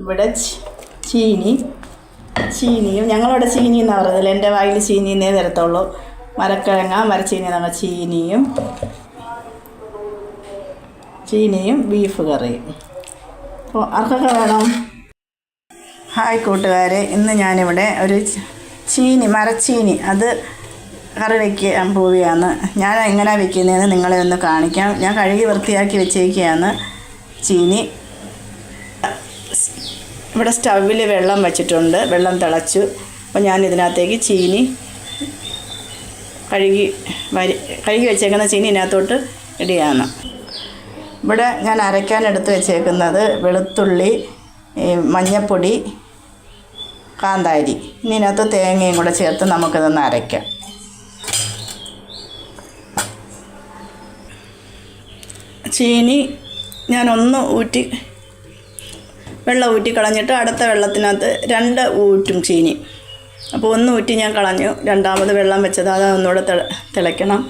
ഇവിടെ ചീനിയും ഞങ്ങളിവിടെ ചീനി എന്നാണ് പറയുന്നത്. എൻ്റെ വായിൽ ചീനിന്നേ തരത്തുള്ളൂ. മരക്കിഴങ്ങ മരച്ചീനി എന്ന് പറഞ്ഞാൽ ചീനിയും ബീഫ് കറിയും. അപ്പോൾ ആർക്കൊക്കെ വേണം? ഹായ് കൂട്ടുകാരെ, ഇന്ന് ഞാനിവിടെ ഒരു മരച്ചീനി അത് കറി വയ്ക്കാൻ പോവുകയാണ്. ഞാൻ എങ്ങനെയാണ് വയ്ക്കുന്നതെന്ന് നിങ്ങളെ ഒന്ന് കാണിക്കാം. ഞാൻ കഴുകി വൃത്തിയാക്കി വെച്ചേക്കുകയാണ് ചീനി. ഇവിടെ സ്റ്റൗവിൽ വെള്ളം വെച്ചിട്ടുണ്ട്, വെള്ളം തിളച്ചു. അപ്പോൾ ഞാൻ ഇതിനകത്തേക്ക് ചീനി കഴുകി വെച്ചേക്കുന്ന ചീനി ഇതിനകത്തോട്ട് ഇടുകയാണ്. ഇവിടെ ഞാൻ അരയ്ക്കാൻ എടുത്ത് വെച്ചേക്കുന്നത് വെളുത്തുള്ളി, മഞ്ഞൾപ്പൊടി, കാന്താരി. ഇനി ഇതിനകത്ത് തേങ്ങയും കൂടെ ചേർത്ത് നമുക്കിതൊന്ന് അരയ്ക്കാം. ചീനി ഞാനൊന്ന് വെള്ളം ഊറ്റി കളഞ്ഞിട്ട് അടുത്ത വെള്ളത്തിനകത്ത് 2 ഊറ്റും ചീനി. അപ്പോൾ 1 ഊറ്റി ഞാൻ കളഞ്ഞു, രണ്ടാമത് വെള്ളം വെച്ചത് അത് ഒന്നുകൂടെ തിളയ്ക്കണം.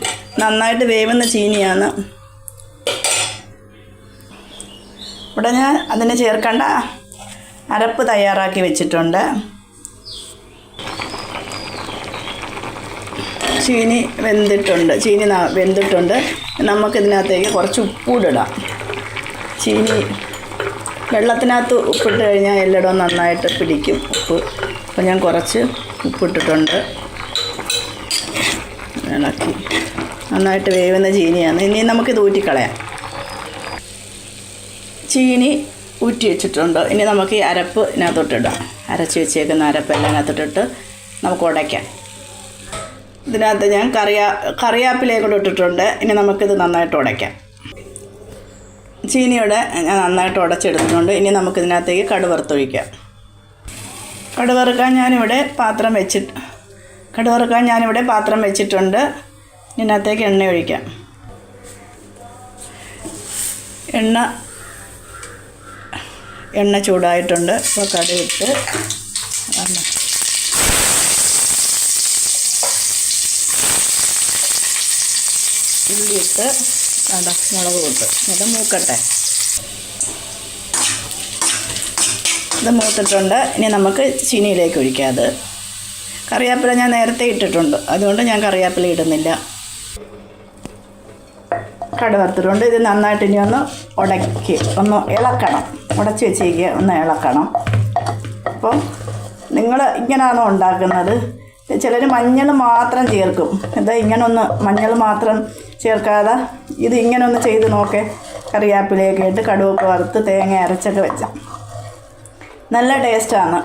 നന്നായിട്ട് വേവുന്ന ചീനിയാണ്. ഇവിടെ ഞാൻ അതിന് ചേർക്കേണ്ട അരപ്പ് തയ്യാറാക്കി വെച്ചിട്ടുണ്ട്. ചീനി വെന്തിട്ടുണ്ട്. നമുക്കിതിനകത്തേക്ക് കുറച്ച് ഉപ്പൂടിടാം. ചീനി വെള്ളത്തിനകത്ത് ഉപ്പിട്ട് കഴിഞ്ഞാൽ എല്ലായിടവും നന്നായിട്ട് പിടിക്കും ഉപ്പ്. അപ്പോൾ ഞാൻ കുറച്ച് ഉപ്പിട്ടിട്ടുണ്ട്. ഇളക്കി നന്നായിട്ട് വേവുന്ന ചീനിയാണ്. ഇനി നമുക്കിത് ഊറ്റിക്കളയാം. ചീനി ഊറ്റി വെച്ചിട്ടുണ്ട്. ഇനി നമുക്ക് ഈ അരപ്പ് ഇതിനകത്തോട്ടിടാം. അരച്ച് വെച്ചേക്കുന്ന അരപ്പെല്ലാം ഇതിനകത്തോട്ടിട്ട് നമുക്ക് ഉടയ്ക്കാം. ഇതിനകത്ത് ഞാൻ കറിവേപ്പിലയും കൂടെ ഇട്ടിട്ടുണ്ട്. ഇനി നമുക്കിത് നന്നായിട്ട് ഉടയ്ക്കാം. ചീനിയുടെ ഞാൻ നന്നായിട്ട് ഉടച്ചെടുത്തിട്ടുണ്ട്. ഇനി നമുക്കിതിനകത്തേക്ക് കടുക് വറുത്തൊഴിക്കാം. കടുക് വറുക്കാൻ ഞാനിവിടെ പാത്രം വെച്ചിട്ടുണ്ട്. ഇതിനകത്തേക്ക് എണ്ണ ഒഴിക്കാം. എണ്ണ ചൂടായിട്ടുണ്ട്. അപ്പോൾ കടുകിട്ട് ഉള്ളിയിട്ട് മുളക് കൂട്ട് എന്നിട്ട് മൂക്കട്ടെ. ഇത് മൂത്തിട്ടുണ്ട്. ഇനി നമുക്ക് ചീനിയിലേക്ക് ഒഴിക്കാം. അത് കറിവേപ്പില ഞാൻ നേരത്തെ ഇട്ടിട്ടുണ്ട്, അതുകൊണ്ട് ഞാൻ കറിവേപ്പില ഇടുന്നില്ല. കടുക് വറുത്തിട്ടുണ്ട്. ഇത് നന്നായിട്ട് ഇനി ഒന്ന് ഇളക്കണം. ഉടച്ച് വെച്ചേക്കുക, ഒന്ന് ഇളക്കണം. അപ്പോൾ നിങ്ങൾ ഇങ്ങനെയാണോ ഉണ്ടാക്കുന്നത്? ചിലർ മഞ്ഞൾ മാത്രം ചേർക്കും. ഇങ്ങനെ ഒന്ന് മഞ്ഞൾ മാത്രം ചേർക്കാതെ ഇത് ഇങ്ങനെ ഒന്ന് ചെയ്ത് നോക്കേ. കറിവേപ്പിലയൊക്കെ ഇട്ട് കടുവൊക്കെ വറുത്ത് തേങ്ങ അരച്ചൊക്കെ വെച്ച നല്ല ടേസ്റ്റാണ്.